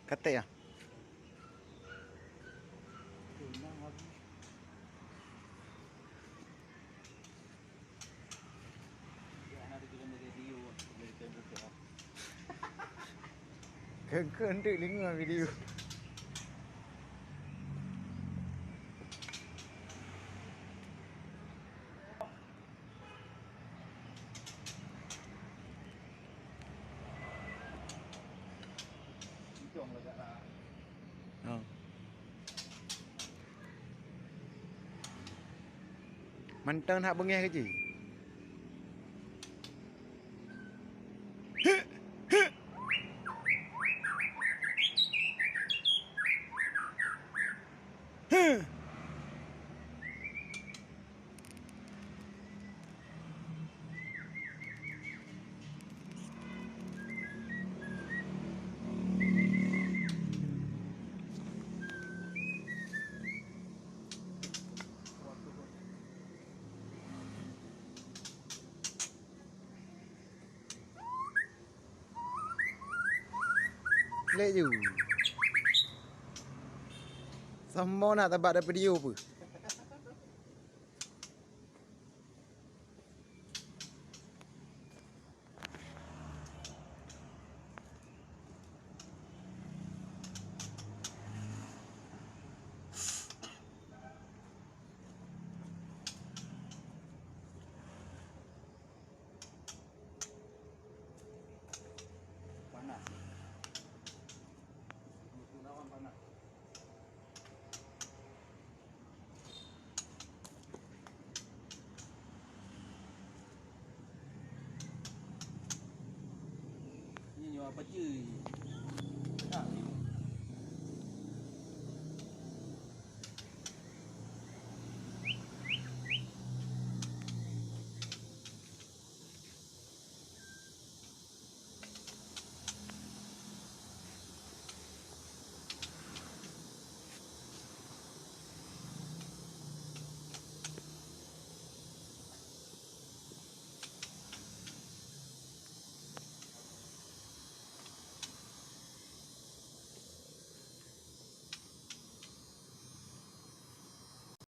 Katik ah. Tunang habis. Ya, anak dia kena radio dari buka. Kengkeng dek linga video. Hidung lah kat lah. Ha. Mantang nak bengih ke ji? Lek ju. Sama nak tempat ada video apa? Panas. Lawan panas. Ini nyawa apa je?